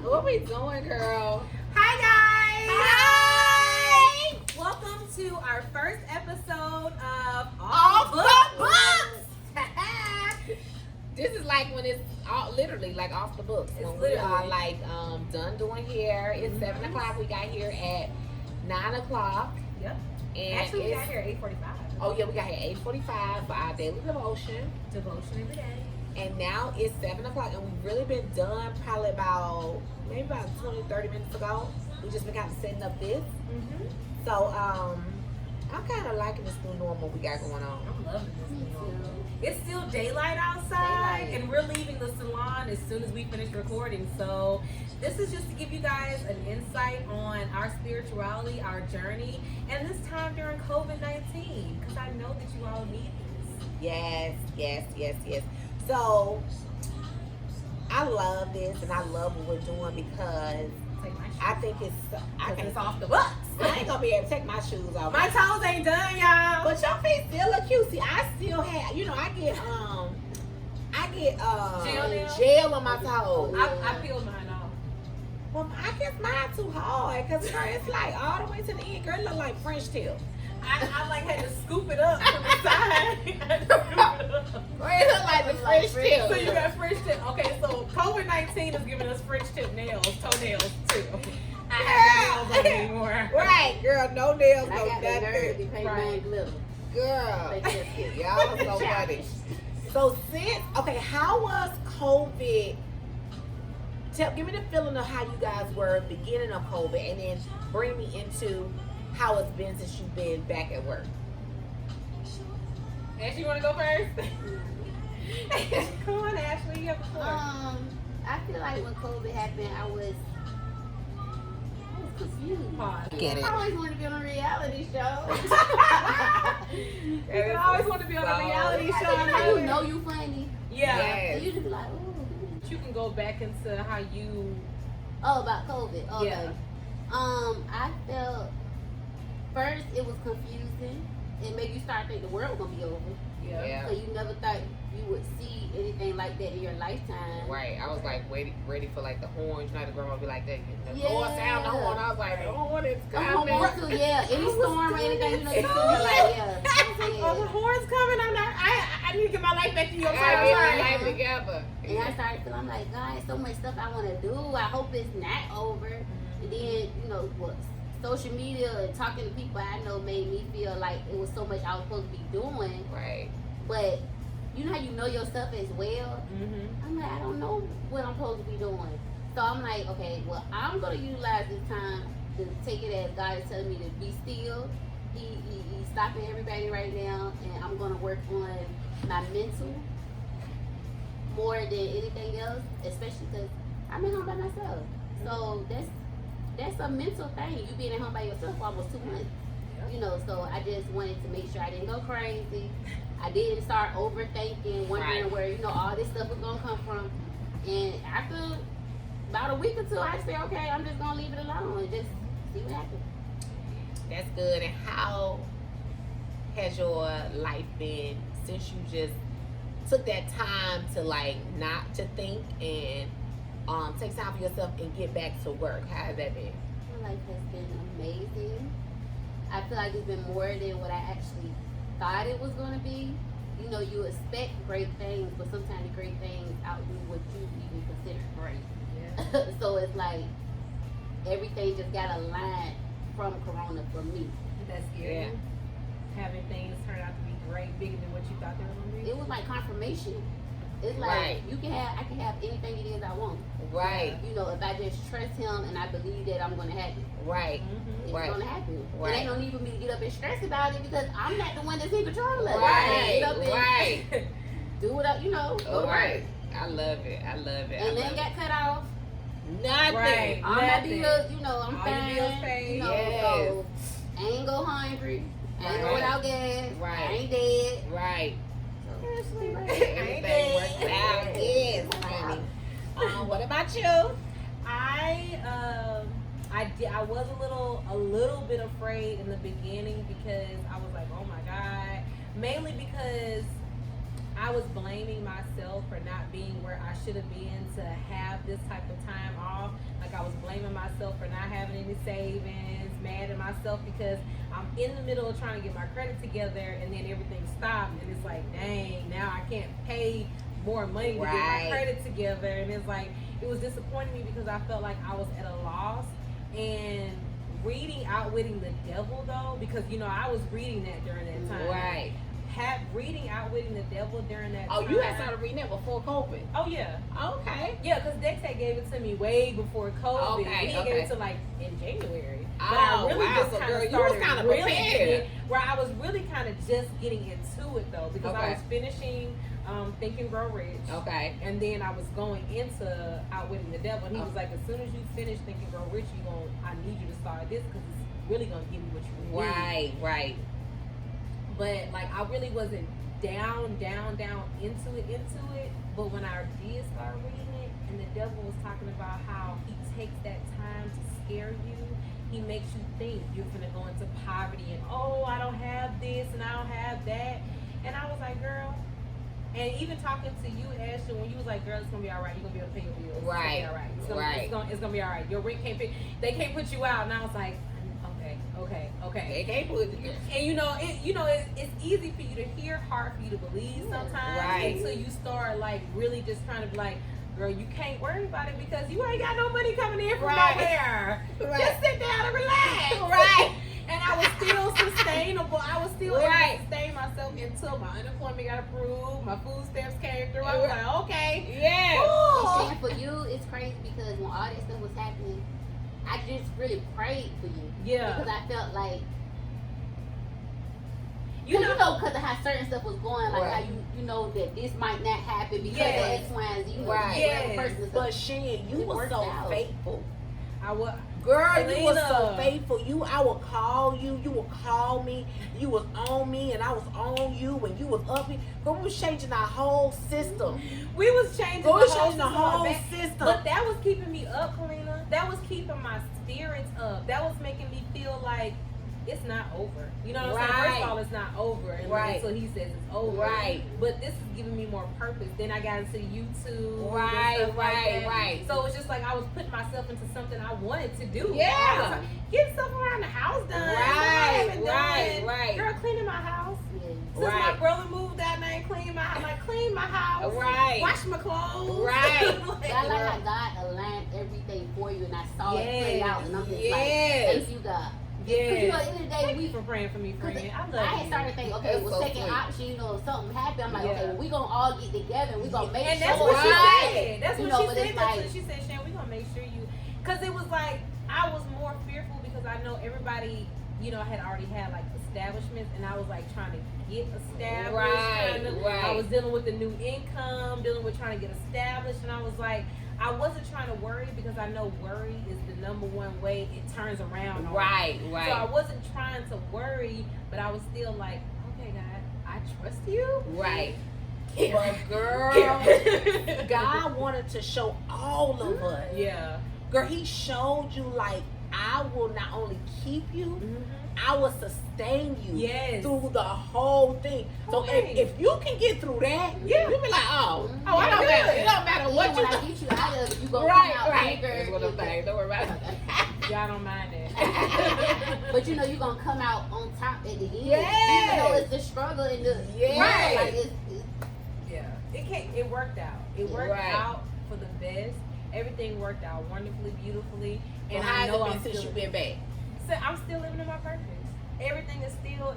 What we doing, girl? Hi guys! Hi! Welcome to our first episode of Off the the Books. This is like when it's literally like off the books. It's When we literally. are like done doing hair. It's 7 o'clock. We got here at 9 o'clock. Yep. And Actually, we got it's- here at 8:45. Oh yeah, we got here at 8:45 for our daily devotion. Devotion of the day. And now it's 7 o'clock, and we've really been done probably about 20-30 minutes ago. We just been kind of setting up this. Mm-hmm. So I'm kind of liking this new normal we got going on. I'm loving this new. It's still daylight outside, and we're leaving the salon as soon as we finish recording. So this is just to give you guys an insight on our spirituality, our journey, and this time during COVID-19, because I know that you all need this. Yes. So I love this, and I love what we're doing because Take my shoes I think it's it's off the books. I ain't gonna be able to take my shoes off. My toes ain't done, y'all. But your feet still look cute. See, I still have, I get gel on my toes. I peeled mine off. Well, I guess mine too hard because it's like all the way to the end. Girl, it look like French tip. I like had to scoop it up from the side. Girl, it look like the French tip. So you got French tip. Okay, so COVID-19 is giving us French tip toenails too. I have no nails on anymore. Right, girl, no nails, I no got the nerve to nothing. paint Right. mine glitter. Girl, Like y'all so funny. So how was COVID? Give me the feeling of how you guys were beginning of COVID, and then bring me into how it's been since you've been back at work. Ashley, you want to go first? Come on, Ashley, you have the floor. I feel like when COVID happened, I was confused. Pause. Get it. I always wanted to be on a reality show. You always want to be on a reality show. How you know you funny. Yeah. Yes. And you just be like, ooh. You can go back into how you. Oh, about COVID. Okay. Yeah. I felt first it was confusing. It made you start thinking the world was gonna be over. Yeah. So you never thought you would see anything like that in your lifetime. Right. I was like ready for like the horns. The grandma be like that. The Yeah. horn sound, the horn. I was like, the horn is I'm coming. hoping to, yeah. Any storm or anything, you know, you feel like, yeah. Oh, the horn's coming. I need to get my life back to your I get my time. life together. And I started feeling, I'm like, God, so much stuff I want to do. I hope it's not over. And then, what social media and talking to people I know made me feel like it was so much I was supposed to be doing. Right. But you know how you know yourself as well? Mm-hmm. I'm like, I don't know what I'm supposed to be doing. So I'm like, okay, well, I'm going to utilize this time to take it as God is telling me to be still. He's stopping everybody right now, and I'm going to work on my mental more than anything else, especially because I'm at home by myself. So that's a mental thing. You being at home by yourself for almost 2 months. So I just wanted to make sure I didn't go crazy. I didn't start overthinking, wondering where, all this stuff was going to come from. And after about a week or two, I said, okay, I'm just going to leave it alone and just see what happens. That's good. And how has your life been since you just took that time to not to think and take time for yourself and get back to work? How has that been? My life has been amazing. I feel like it's been more than what I actually thought it was going to be. You expect great things, but sometimes the great things outdo what you even consider great. Yeah. So it's like everything just got aligned from Corona for me. That's scary. Yeah. Having things turn out to be great, bigger than what you thought they were going to be. It was like confirmation. It's like Right. I can have anything it is I want. Right. If I just trust him and I believe that I'm going to have it. Right. It's Right. gonna happen. Right. It ain't no need for me to get up and stress about it because I'm not the one that's in control of it. Right. Get up and Right. do it up, go All right. right. I love it. I love it. And then got cut off. Nothing. Right. All my Nothing. bills, I'm All your fine. bills paid. Yes. So I ain't go hungry. I ain't go Right. without gas. Right. I ain't dead. Right. Seriously, right. Everything works out. Yes, honey. What about you? I was a little bit afraid in the beginning because I was like, oh my God. Mainly because I was blaming myself for not being where I should have been to have this type of time off. Like I was blaming myself for not having any savings, mad at myself because I'm in the middle of trying to get my credit together and then everything stopped and it's like, dang, now I can't pay more money to get my credit together. And it's like, it was disappointing me because I felt like I was at a loss. And reading Outwitting the Devil though, because you know I was reading that during that time. Right. Reading Outwitting the Devil during that time. Oh, you had started reading that before COVID. Oh yeah. Okay. Yeah, because Dex had gave it to me way before COVID. Okay. He gave it to like in January. Oh, but I really wow. just So kind girl, of you was started kind of really prepared. where I was really kind of just getting into it though, because I Okay. was finishing Think and Grow Rich. Okay. And then I was going into Outwitting the Devil. And he was like, as soon as you finish Think and Grow Rich, I need you to start this because it's really gonna give you what you need. Right. Right. But like I really wasn't down into it. But when I did start reading it, and the devil was talking about how he takes that time to scare you, he makes you think you're gonna go into poverty and I don't have this and I don't have that. And I was like, girl. And even talking to you, Ashley, when you was like, girl, it's gonna be all right. You're gonna be able to pay your bills. Right. It's gonna be all right. It's gonna be all right. Your rent can't pay. They can't put you out. And I was like, okay. They can't put it. And it's easy for you to hear, hard for you to believe sometimes. Right. Until you start like really just trying to be like, girl, you can't worry about it because you ain't got no money coming in from nowhere. Right. Just sit down and relax. Right. And I was still sustainable. I was still able Right. to sustain myself until my unemployment got approved, my food stamps came through. I was like, okay. Yeah. And for you, it's crazy because when all that stuff was happening, I just really prayed for you. Yeah. Because I felt like, You know, because of how certain stuff was going, like how you know that this might not happen because of X, Y, and Z. You know, Right. every person is But Shan, you It were worked so out. faithful. I was. Girl, you were so Selena. faithful. I would call you. You would call me. You was on me, and I was on you, and you was up me. Girl, we was changing our whole system. We was changing Girl, we the was whole changing the whole system. system. But that was keeping me up, Kalina. That was keeping my spirits up. That was making me feel like it's not over. You know what I'm saying? First of all, it's not over until he says it's over. Right. But this is giving me more purpose. Then I got into YouTube. Right, and stuff like right, that. right. So it's just like I was putting myself into something I wanted to do. Yeah. I was like, get stuff around the house done. Right. Girl, cleaning my house. Yeah. Since my brother moved out and I ain't clean my house, like clean my house. Right. Wash my clothes. Right. But I like how God aligned everything for you, and I saw it play out, and I'm just like, Yes. thank you, God. Yeah. Because you know, at the end of the day, Thank you for praying for me, friend. I love you. I had started to think, okay, That's well, so second sweet. option, you know, if something happened, I'm like, Yeah. okay, well, we gonna all get together, and we gonna make And sure. that's what she Right. said. That's You what know, she but said. it's That's like- what she said, Shan, we're going to make sure you. Because it was like, I was more fearful because I know everybody, had already had like establishments, and I was like trying to get established. Right. I was dealing with the new income, dealing with trying to get established, and I was like, I wasn't trying to worry because I know worry is the number one way it turns around. Right. So I wasn't trying to worry, but I was still like, okay, God, I trust you. Right. Yeah. But girl, God wanted to show all of us. Yeah. Girl, he showed you like, I will not only keep you, I will sustain you Yes. through the whole thing. So Okay. if you can get through that, Yeah. you'll be like, Oh, it I don't know matter. that. It don't matter Even what when you I do. get you out of it, you gonna Right, come out right. bigger. That's what I'm saying. Don't worry about it. Y'all don't mind that. But you know, you're gonna come out on top at the end. Yes. Even though it's the struggle and the Yes. like Yeah. It worked out. It worked Right. out for the best. Everything worked out wonderfully, beautifully. And And how I has know it I'm been since still, you've been back? so I'm still living in my purpose. Everything is still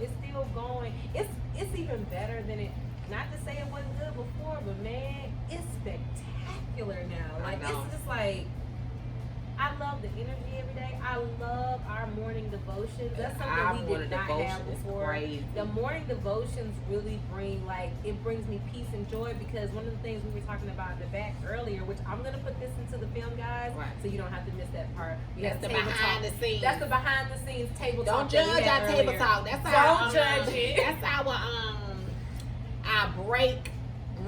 going. It's even better than it. Not to say it wasn't good before, but man, it's spectacular now. I Like know. it's just like I love the energy every day. I love our morning devotions. That's Our something we morning did not devotion have is before. crazy. The morning devotions really brings me peace and joy because one of the things we were talking about in the back earlier, which I'm gonna put this into the film, guys, Right. so you don't have to miss that part. We That's have the table behind talk. the scenes. That's the behind the scenes table Don't talk. that we judge had our table earlier. talk. That's Don't our judge it. That's our break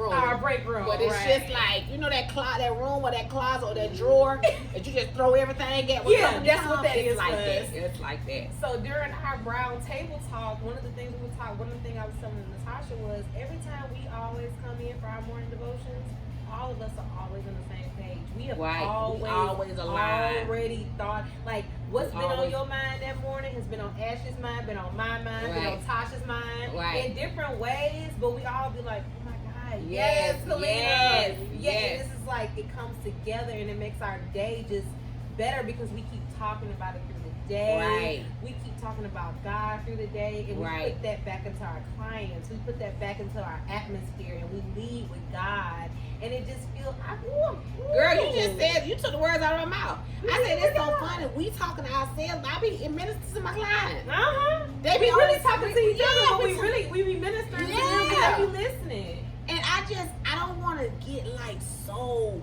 room. Our break room. But it's just like, you know that room or that closet or that drawer that you just throw everything at. That's what that is. Like that. It's like that. So during our brown table talk, one of the things I was telling Natasha was every time we always come in for our morning devotions, all of us are always on the same page. We have always already thought, like, what's been on your mind that morning has been on Ashley's mind, been on my mind, been on Tasha's mind, in different ways, but we all be like, oh my God, yes, Kalina. Yes. This is like, it comes together and it makes our day just better because we keep talking about it through the day. Right. We keep talking about God through the day, and we put that back into our clients. We put that back into our atmosphere, and we lead with God. And it just feels, girl, you just said, you took the words out of my mouth. I said, it's so funny. We talking to ourselves. I be ministering to my clients. They be really talking to each other, but we be ministering to them. We be listening. And I don't want to get like so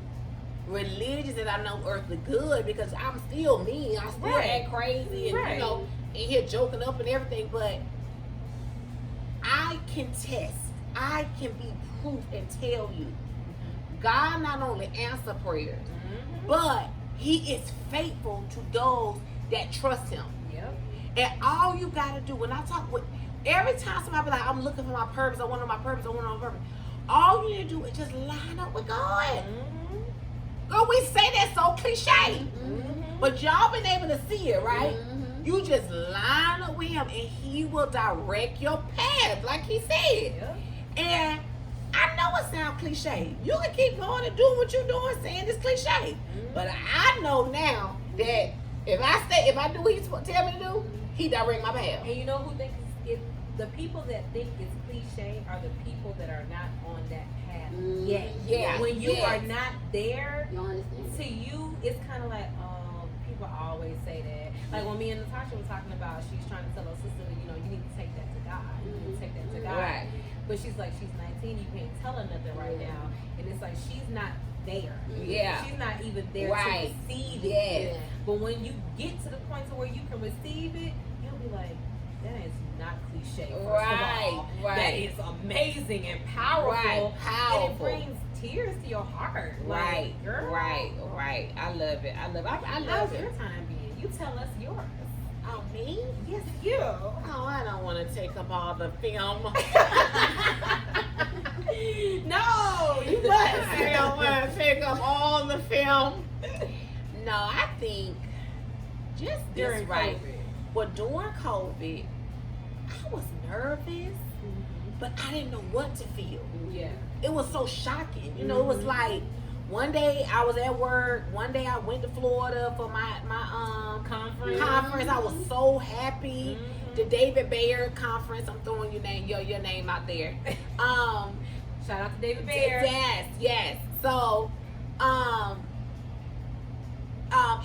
religious that I know earthly good, because I'm still me. I still act crazy and you know, in here joking up and everything. But I can test. I can be proof and tell you, God not only answers prayers, but He is faithful to those that trust Him. And all you gotta do, when I talk with, every time somebody be like, I'm looking for my purpose, I want my purpose, I want my purpose. All you need to do is just line up with God. Girl, we say that so cliche, but y'all been able to see it, right? You just line up with Him, and He will direct your path, like He said. And I know it sounds cliche. You can keep going and doing what you're doing, saying it's cliche. But I know now that if I do what He tell me to do, He direct my path. And you know who thinks the people that think it's cliche are the people that are not on that path yet. When you are not there, to you, it's kind of like, people always say that. Like when me and Natasha were talking about, she's trying to tell her sister, you know, you need to take that to God. You need to take that to God. Right. But she's like, she's 19, you can't tell her nothing right now. And it's like, she's not there. She's not even there to receive it. But when you get to the point to where you can receive it, you'll be like, that is not cliche. That is amazing and powerful. And it brings tears to your heart. Like, girl. Right. I love it. I love How's it. your time being? You tell us yours. Oh, me? Yes, you. Oh, I don't want to take up all the film. No, you must. I don't want to take up all the film. No, I think just during COVID. Well, during COVID, I was nervous, but I didn't know what to feel. It was so shocking. You know, it was like, one day I was at work. One day I went to Florida for my conference. I was so happy. The David Bayer conference. I'm throwing your name out there. Shout out to David Bayer. Yes. So,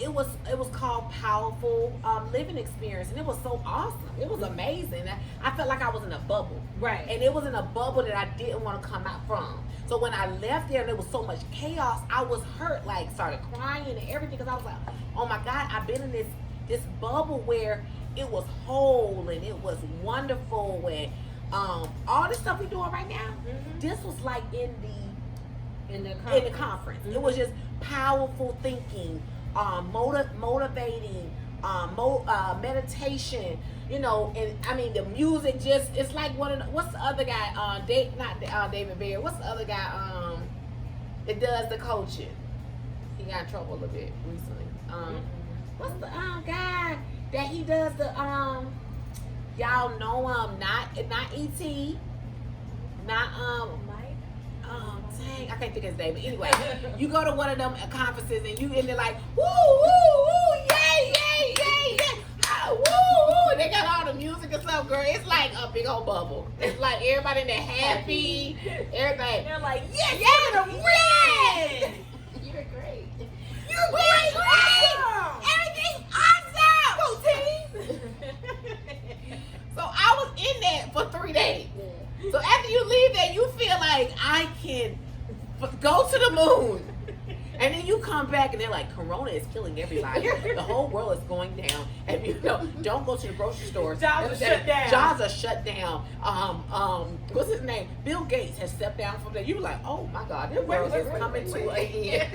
it was called Powerful Living Experience, and it was so awesome. It was amazing. I felt like I was in a bubble. Right. And it was in a bubble that I didn't want to come out from. So when I left there and there was so much chaos, I was hurt, like started crying and everything, because I was like, oh my God, I've been in this bubble where it was whole and it was wonderful, and all the stuff we're doing right now, this was like in the conference. It was just powerful thinking, motivating, meditation, you know, and I mean the music it's like what's the other guy, David Bayer, what's the other guy that does the coaching? He got in trouble a little bit recently. What's the guy that he does the y'all know him, not E.T., not dang, I can't think of his name, but anyway, you go to one of them conferences and you in there like, woo, yay, oh, woo, they got all the music and stuff, girl. It's like a big old bubble. It's like everybody in there happy, everybody. They're like, yes, You're great. You're great. Everything's awesome. Go team. So I was in that for 3 days. So after you leave there, you feel like I can go to the moon And then you come back and they're like, Corona is killing everybody. The whole world is going down. And don't go to the grocery store. Jobs are shut down. Jobs are shut down. What's his name? Bill Gates has stepped down from there. You were like, oh my God, this world is coming to an end.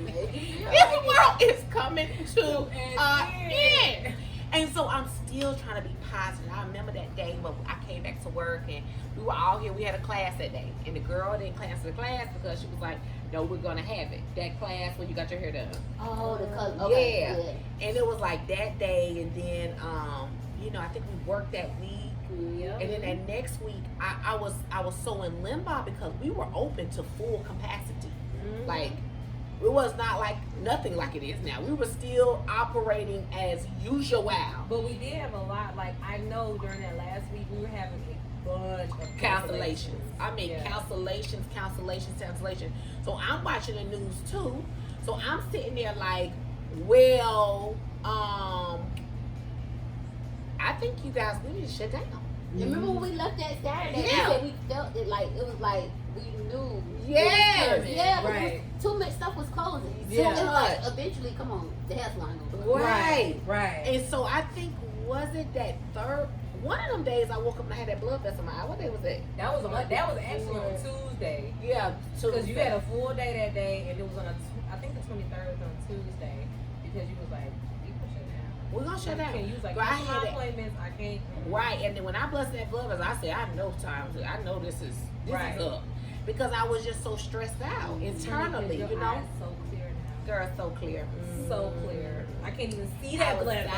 This world is coming to an end. And so I'm still trying to be positive. I remember that day when I came back to work and we were all here. We had a class that day. And the girl didn't cancel the class because she was like, no, we're going to have it. That class when you got your hair done. Oh, okay. Yeah. Good. And it was like that day. And then, I think we worked that week. Yep. And then that next week, I was so in limbo because we were open to full capacity. Mm-hmm. Like, it was not like nothing like it is now. We were still operating as usual. But we did have a lot. Like, I know during that last week, we were having a bunch of Cancellations. I mean, Yeah. cancellations. So I'm watching the news too. So I'm sitting there like, well, I think you guys, we need to shut down. Remember when we left that Saturday? Yeah. We said we felt it like it was like we knew. Yes. Yeah, but Right. too much stuff was closing. Yeah. So it was like eventually, come on, the hair salon gonna close. Right. And so I think, was it that one of them days I woke up and I had that blood vessel in my eye. What day was that? That was actually on Tuesday. Yeah, Because you had a full day that day, and it was on I think the 23rd was on Tuesday, because you was like, we can shut down. We're gonna shut down. You was like, Girl, I cancel had my that. appointments, I can't. Right, and then when I busted that blood vessel, I said, I know this is Right. up. Because I was just so stressed out internally, Your you know? eyes so clear now. Girl, so clear. So clear. I can't even see I that was, blood. I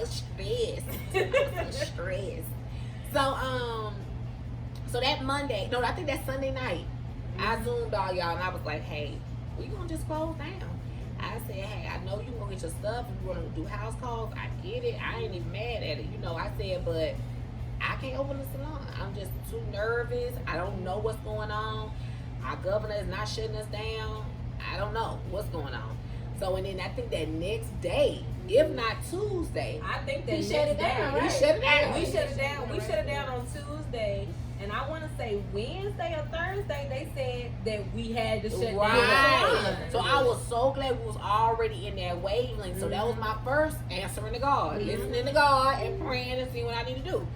was so stressed. I was so stressed. So that Monday, no, I think that Sunday night, I zoomed all y'all and I was like, hey, we gonna just close down. I said, hey, I know you gonna get your stuff, you wanna do house calls, I get it, I ain't even mad at it, I said, but I can't open the salon. I'm just too nervous. I don't know what's going on. Our governor is not shutting us down. I don't know what's going on. So, and then I think that next day, if not Tuesday, I think that He shut it down, right? we shut it down. We shut it down. We shut it down on Tuesday, and I want to say Wednesday or Thursday they said that we had to shut down. Right. So I was so glad we was already in that wavelength. So that was my first answering to God, listening to God and praying and seeing what I need to do.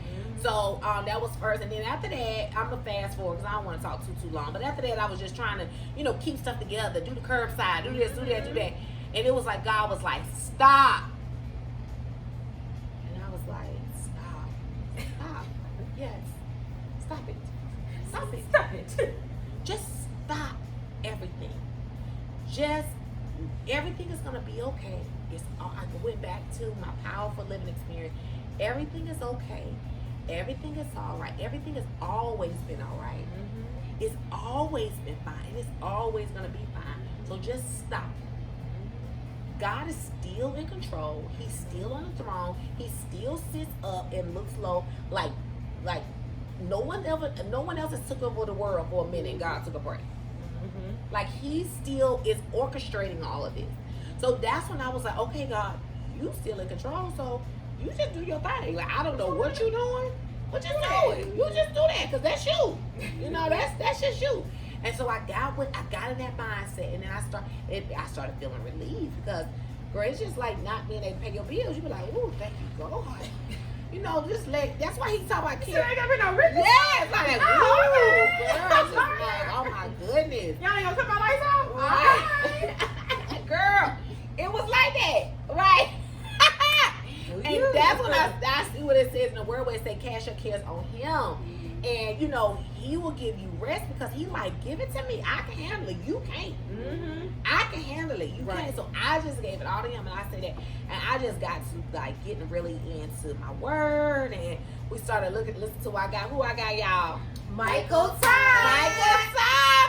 So that was first, and then after that, I'm gonna fast forward because I don't want to talk too long. But after that, I was just trying to, keep stuff together, do the curbside, do this, do that, do that, and it was like God was like, stop, and I was like, stop, yes, stop it, just stop everything, everything is gonna be okay. I went back to my powerful living experience. Everything is okay. Everything is all right. Everything has always been all right. It's always been fine. It's always going to be fine. So just stop. God is still in control. He's still on the throne. He still sits up and looks low. Like no one else has took over the world for a minute and God took a break. Like he still is orchestrating all of this. So that's when I was like, okay, God, you still in control. So you just do your thing. Like, I don't know what you're doing, but just do it. You just do that because that's you. That's just you. And so I got in that mindset, and then I started feeling relieved because, girl, it's just like not being able to pay your bills. You be like, ooh, thank you, God. That's why he talk about kids. ain't gonna be no rich. Yeah, it's like, ooh, girl, it's just like, oh my goodness. Y'all ain't gonna cut my lights off? Right. Girl, it was like that, right? And that's when I see what it says in the word where it say cast your cares on him. And he will give you rest because he like, give it to me. I can handle it. You can't. I can handle it. You can't. So I just gave it all to him and I said that. And I just got to like getting really into my word, and we started listen to who I got, y'all. Michael Time.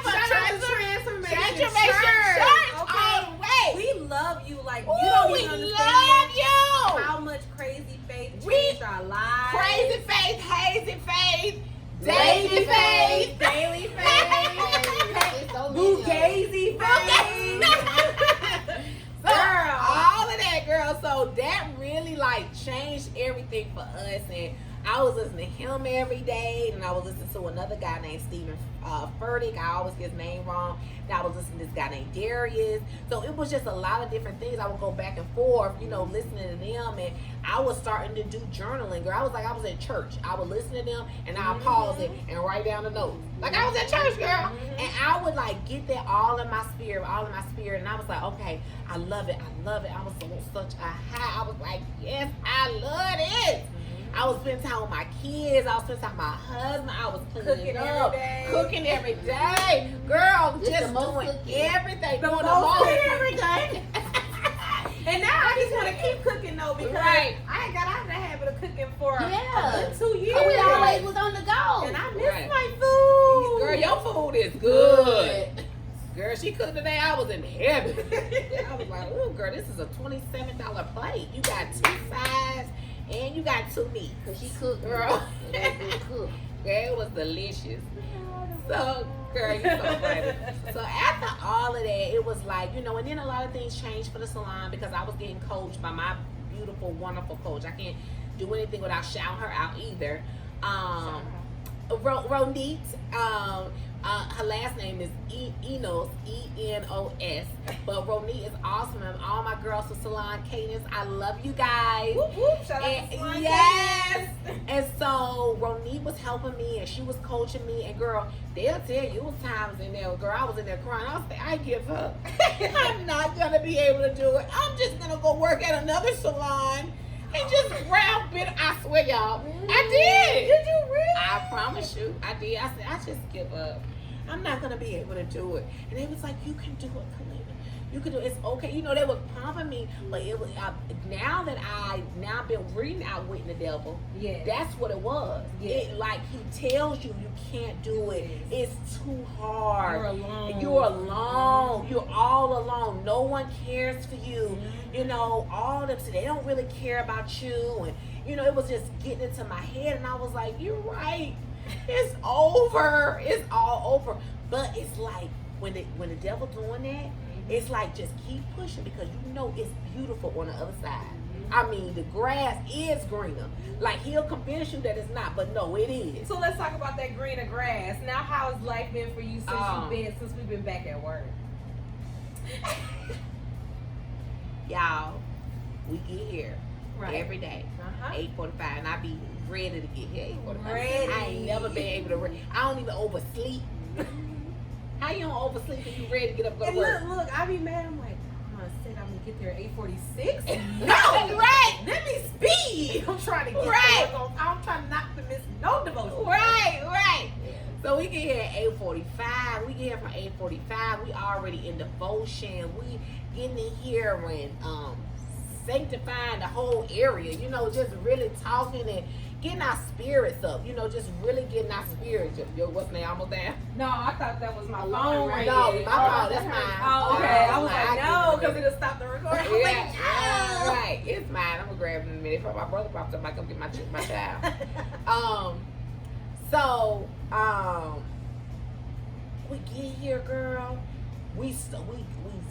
For Transformation Church. Okay. All the way. We love you like you Ooh, don't we even understand love you. how much crazy faith changed our lives. Crazy faith, hazy faith, Lady faith, daily faith, It's so many of them. Fugazi faith. Girl, all of that, girl. So that really like changed everything for us, and I was listening to him every day, and I was listening to another guy named Stephen Furtick. I always get his name wrong. Then I was listening to this guy named Darius. So it was just a lot of different things. I would go back and forth, listening to them, and I was starting to do journaling. Girl, I was at church. I would listen to them, and I'd pause it and write down the notes. Like I was at church, girl. And I would like get that all in my spirit. And I was like, okay, I love it. I was on such a high. I was like, yes, I love it. I was spending time with my kids. I was spending time with my husband. I was cooking every day. Girl, just doing everything. Doing the most everything. And now I just want to keep cooking though because I ain't got out of the habit of cooking for a good 2 years. We always was on the go. And I miss my food. Girl, your food is good. Girl, she cooked today. I was in heaven. I was like, oh, girl, this is a $27 plate. You got 2 sides. And you got 2 meats. Cause she cooked, girl. Cook. Girl, it was delicious. So, girl, you're so funny. So after all of that, it was like, and then a lot of things changed for the salon because I was getting coached by my beautiful, wonderful coach. I can't do anything without shouting her out either. Ronit, her last name is Enos, E-N-O-S. But Ronit is awesome. And all my girls from Salon Cadence, I love you guys. Whoop, whoop. Shout out to Salon yes. Cadence. And so Ronit was helping me and she was coaching me. And girl, they'll tell you, it was times in there, girl, I was in there crying. I was like, I give up. I'm not going to be able to do it. I'm just going to go work at another salon. And just grab it. I swear, y'all. I did. Did you really? I promise you. I did. I said, I just give up. I'm not going to be able to do it. And they was like, you can do it, Kalina. You can do it. It's okay. They was pumping me. But it was now that I've been reading Outwitting the Devil. Yeah. That's what it was. Yeah. It like he tells you can't do it. It's too hard. You're alone. You're alone. You're all alone. No one cares for you. All of them, so they don't really care about you. And, it was just getting into my head. And I was like, you're right. It's over. It's all over. But it's like when the devil doing that, it's like just keep pushing because it's beautiful on the other side. I mean, the grass is greener. Like he'll convince you that it's not, but no, it is. So let's talk about that greener grass. Now, how has life been for you since we've been back at work? Y'all, we get here every day, 8:45, and I be ready to get here 8:45. I ain't never been able to. I don't even oversleep. How you don't oversleep and you ready to get up and go to work? Look, I be mad. I'm like, I said I'm gonna get there at 8:46. No, right? Let me speed. I'm trying to get there. I'm trying not to miss no devotion. Right. So we get here at 8:45. We get here from 8:45. We already in devotion. We getting in here when sanctifying the whole area. Just really talking and getting our spirits up. Just really getting our spirits up. Yo, what's name? Almost there? No, I thought that was my phone. Right? No, my phone. That's mine. Oh, okay. I was like, no, because it'll stop the recording. Yeah, right. It's mine. I'm gonna grab it in a minute. If my brother pops up, I come get my child. So we get here, girl. We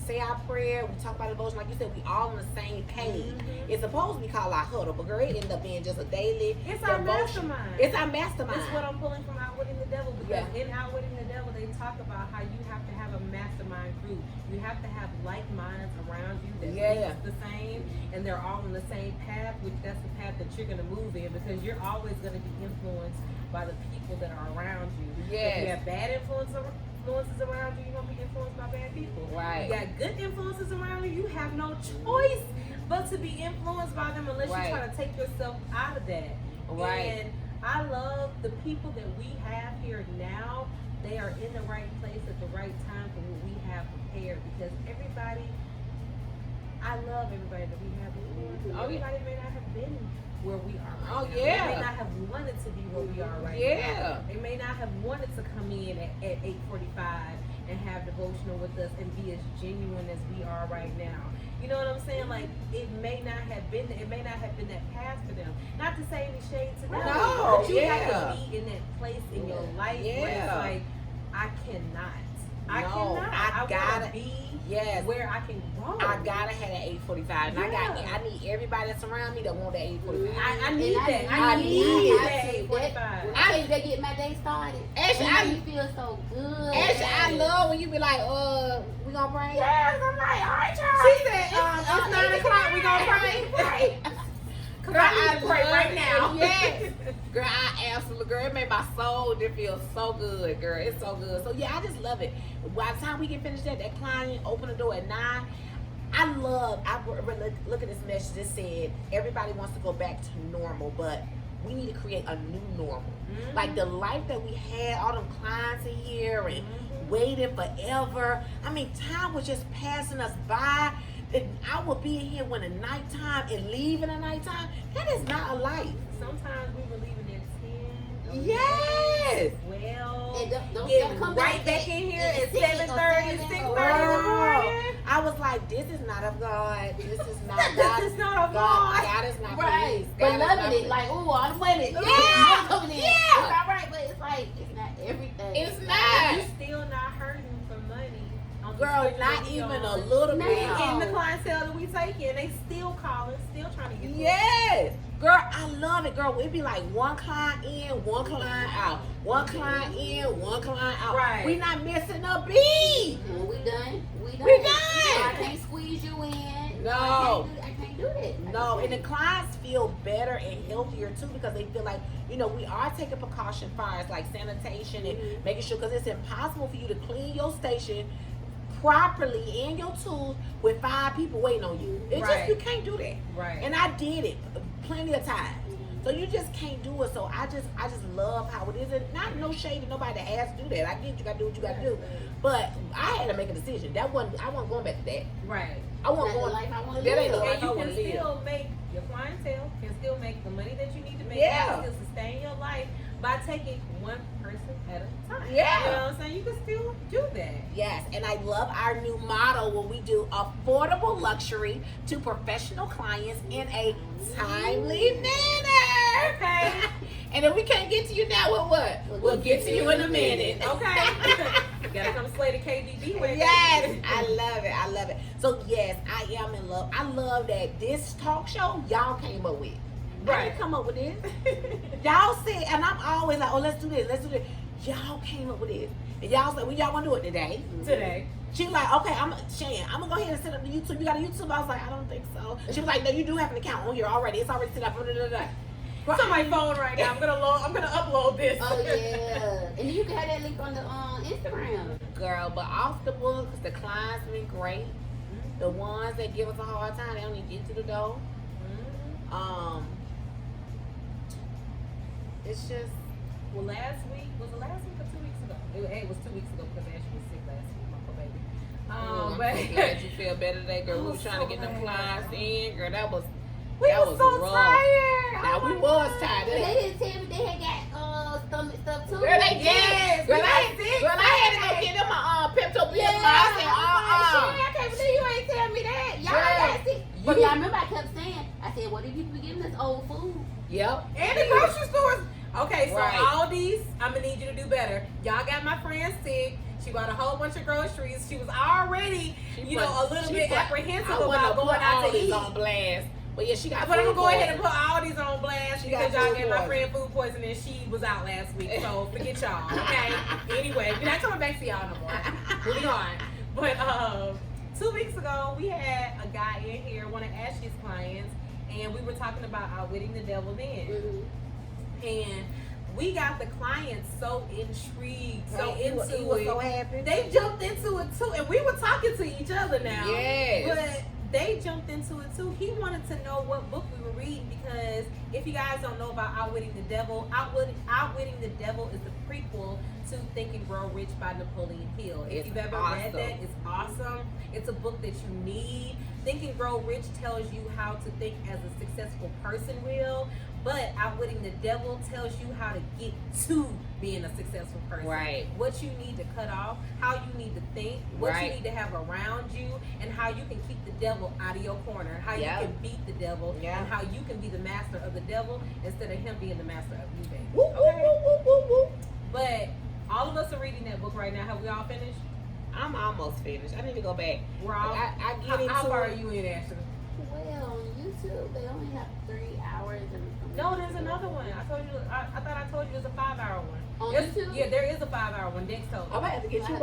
say our prayer. We talk about devotion. Like you said, we all on the same page. It's supposed to be called our huddle, but girl, it ended up being just a daily. It's our mastermind. It's our mastermind. It's what I'm pulling from Outwitting the Devil because in Outwitting the Devil, they talk about how you have to have a mastermind group. You have to have like minds around you that think the same, and they're all on the same path. Which that's the path that you're going to move in because you're always going to be influenced by the people that are around you. If you have bad influences around you, you're going to be influenced by bad people. Right. You got good influences around you, you have no choice but to be influenced by them unless you try to take yourself out of that. Right. And I love the people that we have here now. They are in the right place at the right time for what we have prepared because I love everybody that we have here. Everybody may not have been where we are right now. They may not have wanted to be where we are right now. They may not have wanted to come in at 8:45 and have devotional with us and be as genuine as we are right now. You know what I'm saying? Like it may not have been that path for them. Not to say any shade to them. No, but you have to be in that place in your life where it's like I cannot I No, cannot. I I gotta wanna be yes. where I can grow. I gotta have that 845, and I need everybody that's around me that want that 845. I need And that. I I need need it. that When 845. I tell you they get my day started, Actually, I I feel so good. actually I love when you be like, we gonna pray. Yes, I'm like, all right, y'all. She said, it's 9 o'clock. We gonna pray. Right. Girl, I need to pray right now. Yes. Girl, I absolutely, girl, it made my soul just feel so good, girl. It's so good. So yeah, I just love it. By the time we get finished that client open the door at 9, I look at this message that said everybody wants to go back to normal, but we need to create a new normal. Mm-hmm. Like the life that we had, all them clients in here and waiting forever. I mean, time was just passing us by. And I would be in here when the nighttime and leave in the nighttime. That is not a life. Sometimes we were leaving at 10. Yes. Well, And don't getting come right back in here at 7:30, 6:30 in the morning. I was like, this is not of God. This is not God. This is not of God. God. God is not right, pleased. but God is not loving it pleased. like, ooh, I'm winning. Yeah. Coming in. Yeah. It's all right, but it's like it's not everything. It's You not. still not hurting for money. On the Girl, switch not that we even a on. little No. bit. And the clientele that we take in, they still calling, still trying to get booked. Yes. Girl, I love it, girl. It'd be like one client in, one client out. One client in, one client out. Right. We not missing a beat. When we done. We done. I can't squeeze you in. No. I can't do that. No, and the clients feel better and healthier too because they feel like, we are taking precaution fires like sanitation and making sure, because it's impossible for you to clean your station properly and your tools with 5 people waiting on you. It's Right. just, you can't do that. Right. And I did it plenty of times. So you just can't do it. So I just love how it is. And not no shade to nobody that has to do that. I get you gotta do what you gotta do. But I had to make a decision. I wasn't going back to that. Right. I wasn't Not the going. life I want to That live. ain't the life And I you wanna can live. still make your clientele can still make the money that you need to make. Yeah. You can still sustain your life by taking one person at a time. Yeah. You know what I'm saying? You can still do that. Yes, and I love our new motto where we do affordable luxury to professional clients in a timely manner. Okay. And if we can't get to you now, with what? We'll get to you in a minute. Okay. You gotta come slay the KBB Way. Yes, I love it. I love it. So yes, I am in love. I love that this talk show y'all came up with. I Right. didn't come up with this. Y'all said, and I'm always like, oh, let's do this, let's do this. Y'all came up with this, and y'all said, well, y'all want to do it today? Today. She was like, okay, I'm gonna go ahead and set up the YouTube. You got a YouTube? I was like, I don't think so. She was like, no, you do have an account on here already. It's already set up. It's on my phone right now. I'm gonna upload this. Oh yeah, and you can have that link on the Instagram. Girl, but off the books, the clients been great. The ones that give us a hard time, they don't even get to the door. It's just. Well, last week was it last week or 2 weeks ago? It was 2 weeks ago because Ashley was sick last week, my poor baby. I'm But so glad you feel better today, girl. I We was was trying so to get them glad. clients in, girl. That was we that was so rough. tired. Now Oh we my was God. tired. But they didn't tell me they had got stomach stuff too. Girl, they did. Yes, Girl, we I got sick had to go Saturday. get them a Pepto Bismol. Yeah, I said, I can't believe you ain't tell me that. Y'all Girl, got sick. But you- y'all remember I kept saying, I said, what if you be giving us old food? Yep. And the grocery stores. Okay, so Right. all these, I'm gonna need you to do better. Y'all got my friend sick. She bought a whole bunch of groceries. She was already, a little bit apprehensive about going out to eat. on blast. But yeah, she got. But I'm gonna food go ahead and poisoning. put all these on blast She because got y'all food gave my poisoning. friend food poisoning and she was out last week. So forget y'all, okay? Anyway, we're not coming back to y'all no more. Moving on. But 2 weeks ago, we had a guy in here, one of Ashley's clients, and we were talking about outwitting the devil then. Mm-hmm. And we got the clients so intrigued, so Right, he was into so it. happy. They jumped into it too, and we were talking to each other now. Yes. But they jumped into it too. He wanted to know what book we were reading because if you guys don't know about Outwitting the Devil, Outwitting the Devil is the prequel to Think and Grow Rich by Napoleon Hill. If It's you've ever read awesome. that, it's awesome. It's a book that you need. Think and Grow Rich tells you how to think as a successful person will. But Outwitting the Devil tells you how to get to being a successful person. Right. What you need to cut off, how you need to think, what Right. you need to have around you, and how you can keep the devil out of your corner, how Yep. you can beat the devil, Yeah. and how you can be the master of the devil instead of him being the master of you, baby. Woo, woo, woo, woo, woo, woo. But all of us are reading that book right now. Have we all finished? I'm almost finished. I need to go back. I get into how far are you in, Ashley? Well, on YouTube, they only have 3 hours and. No, there's another one. I told you. I thought I told you there's a 5-hour one. On YouTube? Yeah, there is a 5-hour one. Dex told me. I'm gonna have to get you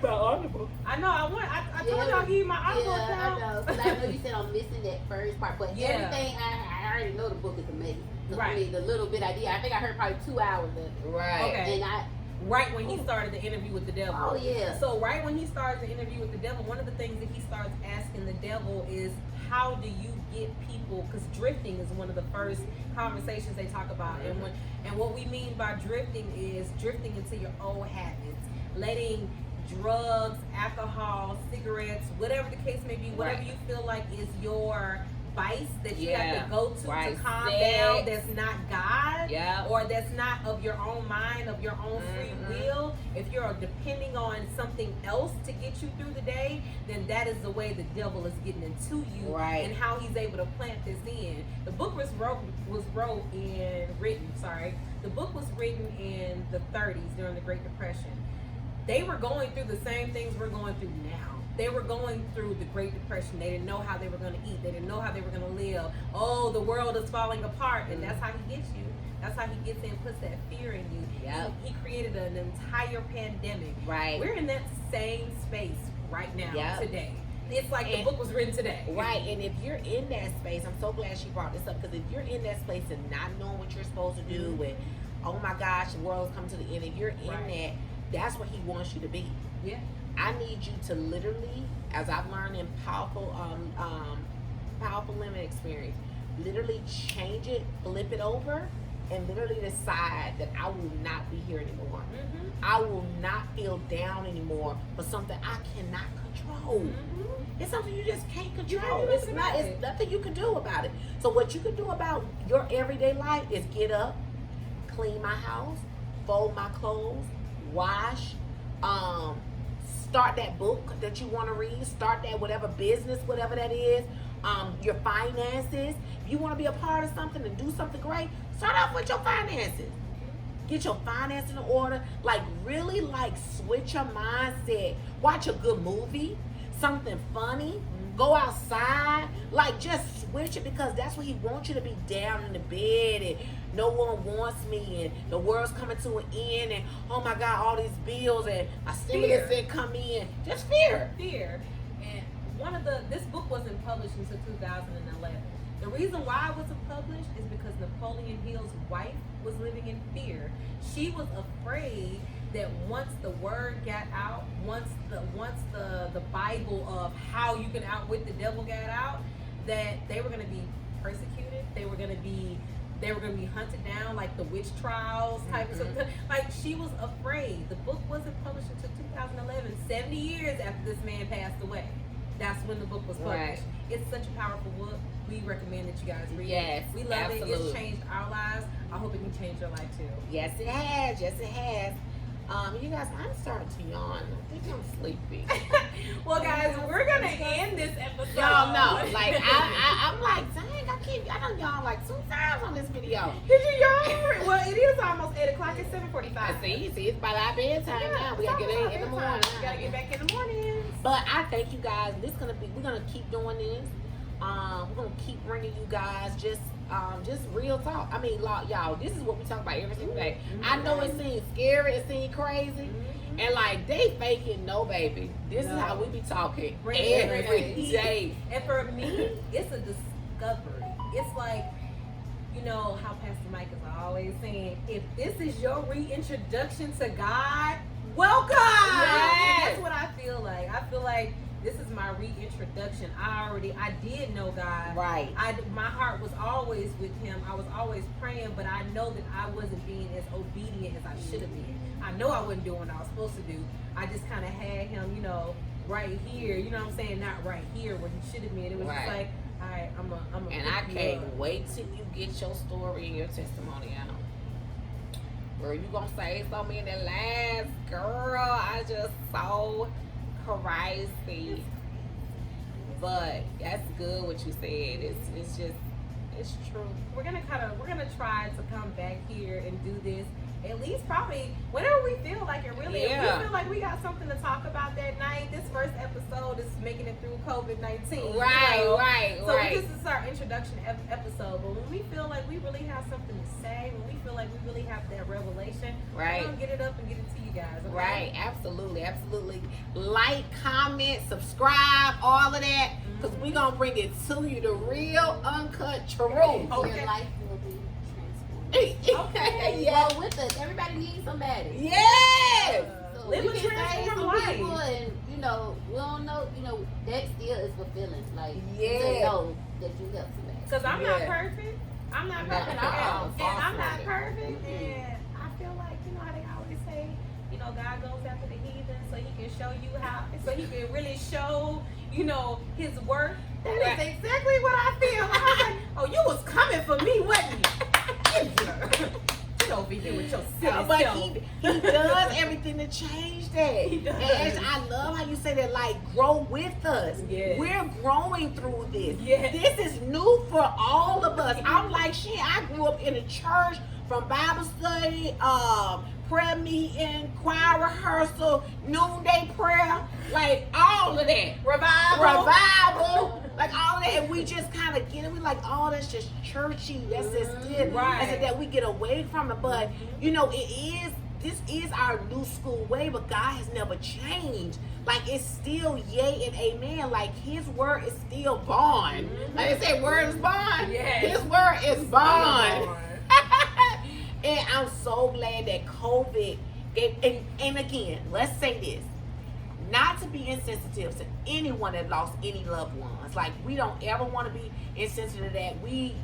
my Audible. I know. I told you I'll give you my Audible Yeah, account. I know. Because I know you said I'm missing that first part, but Yeah. everything I already know the book is amazing. Right. I mean, the little bit I did, I think I heard probably 2 hours of it. Right. Okay. And I. Right when he started the interview with the devil. Oh yeah. So right when he starts the interview with the devil, one of the things that he starts asking the devil is, how do you get people? Because drifting is one of the first conversations they talk about, and what we mean by drifting is drifting into your old habits, letting drugs, alcohol, cigarettes, whatever the case may be, whatever you feel like is your vice that you have to go to calm down, that's not God, or that's not of your own mind, of your own free will. If you're depending on something else to get you through the day, then that is the way the devil is getting into you, and how he's able to plant this in. The book was written in the 30s during the Great Depression. They were going through the same things we're going through now. They were going through the Great Depression. They didn't know how they were going to eat. They didn't know how they were going to live. Oh, the world is falling apart. And that's how he gets you. That's how he gets in and puts that fear in you. He created an entire pandemic. Right. We're in that same space right now, today. It's like the book was written today. Right. And if you're in that space, I'm so glad she brought this up, because if you're in that space and not knowing what you're supposed to do, and oh my gosh, the world's coming to the end, if you're in that, that's where he wants you to be. Yeah. I need you to literally, as I've learned in powerful limit experience, literally change it, flip it over, and literally decide that I will not be here anymore. I will not feel down anymore for something I cannot control. It's something you just can't control. It's nothing you can do about it. So what you can do about your everyday life is get up, clean my house, fold my clothes, wash, start that book that you want to read, start that whatever business, whatever that is, your finances. If you want to be a part of something and do something great, start off with your finances. Get your finances in order. Like really switch your mindset. Watch a good movie, something funny, go outside, just switch it, because that's what he wants you to be, down in the bed and no one wants me and the world's coming to an end and oh my God, all these bills and my stimulus didn't come in. Just fear. And this book wasn't published until 2011. The reason why it wasn't published is because Napoleon Hill's wife was living in fear. She was afraid that once the word got out, once the Bible of how you can outwit the devil got out, that they were going to be persecuted. They were going to be hunted down, like the witch trials type of stuff. Like, she was afraid. The book wasn't published until 2011, 70 years after this man passed away. That's when the book was published. It's such a powerful book. We recommend that you guys read it. We love it. It's changed our lives. I hope it can change your life too. Yes, it has. Yes, it has. You guys, I'm starting to yawn. I think I'm sleepy. Well, guys, we're gonna end this episode. Y'all know, I'm like, dang, I done yawned like 2 times on this video. Did you yawn? Well, it is almost 8 o'clock. It's 7:45. See, it's about our bedtime now. We gotta get in the morning. We gotta get back in the morning. But I thank you guys. We're gonna keep doing this. We're gonna keep bringing you guys just real talk. I mean, y'all, this is what we talk about every single day. I know it seems scary, it seems crazy, and they faking. No, baby, this is how we be talking every day. And for me, it's a discovery. It's like, you know how Pastor Mike is always saying, if this is your reintroduction to God, welcome. Yes. That's what I feel like. I feel like this is my reintroduction. I did know God. Right. My heart was always with him. I was always praying, but I know that I wasn't being as obedient as I should have been. I know I wasn't doing what I was supposed to do. I just kind of had him, right here. You know what I'm saying? Not right here where he should have been. It was just like, all right, I'm a. And I can't wait till you get your story and your testimony out. Girl, you gonna say something in the last, girl, I just so crazy. But that's good what you said. It's true. We're gonna try to come back here and do this at least probably whenever we feel like it. Really, Yeah. if we feel like we got something to talk about that night. This first episode is making it through COVID-19. Right, you know? right, So right. this is our introduction episode. But when we feel like we really have something to say, when we feel like we really have that revelation, Right. we're gonna get it up and get it to you guys. Okay? Right, absolutely, absolutely. Like, comment, subscribe, all of that, because we're going to bring it to you, the real, uncut truth. Okay. Your life will be transformed. Okay. Yeah. Well, with us, everybody needs somebody. Yes! So Live we a can say transformed some life. people, and we don't know. That still is fulfilling. Like Yeah. to know that you help somebody. Because I'm not Yeah. perfect. I'm not Not perfect. at all. And Far I'm from not it. perfect. And I feel like, how they always say, God goes after the heathen so he can show you how, so he can really show, his work. That Right. is exactly what I feel. I was like, oh, you was coming for me, wasn't you? Get over here with your silly But self. he does everything to change that. He does. And I love how you say that, like, grow with us. Yes. We're growing through this. Yes. This is new for all of us. I'm like, shit, I grew up in a church from Bible study, prayer meeting, choir rehearsal, noonday prayer, like all of that. Revival, like all of that. And we just kind of get it. We like, oh, that's just churchy. That's just it. Right. I said that we get away from it. But, this is our new school way, but God has never changed. Like, it's still yay and amen. Like, his word is still bond. Like they say, word is bond. Yes. His word is bond. And I'm so glad that COVID and again, let's say this, not to be insensitive to anyone that lost any loved ones. Like, we don't ever want to be insensitive to that. We,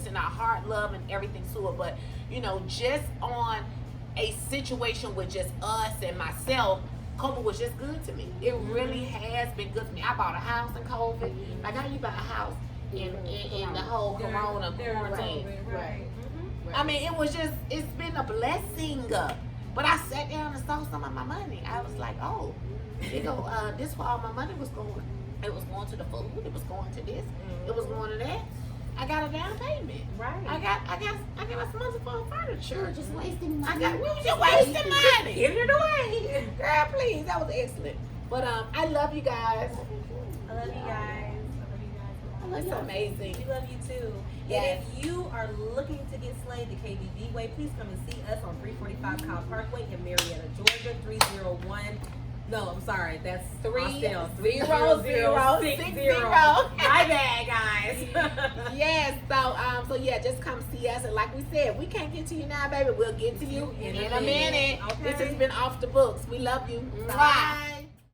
send our heart, love, and everything to it. But, just on a situation with just us and myself, COVID was just good to me. It really has been good to me. I bought a house in COVID. Like, how you buy a house in the whole corona quarantine? Right. I mean, it's been a blessing. But I sat down and saw some of my money. I was like, oh, this for all my money was going. It was going to the food. It was going to this. It was going to that. I got a down payment. Right. I got some money for furniture. Just wasting money. We was just wasting money. Giving it away. Girl, please, that was excellent. But I love you guys. I love you guys. It's amazing. We love you too. Yes. And if you are looking to get slayed the KBB Way, please come and see us on 345 Cobb Parkway in Marietta, Georgia, 301. No, I'm sorry. That's 30060. 30060. My bad, guys. Yes, so yeah, just come see us. And like we said, we can't get to you now, baby. We'll get to you in a minute. Okay. This has been Off the Books. We love you. Bye.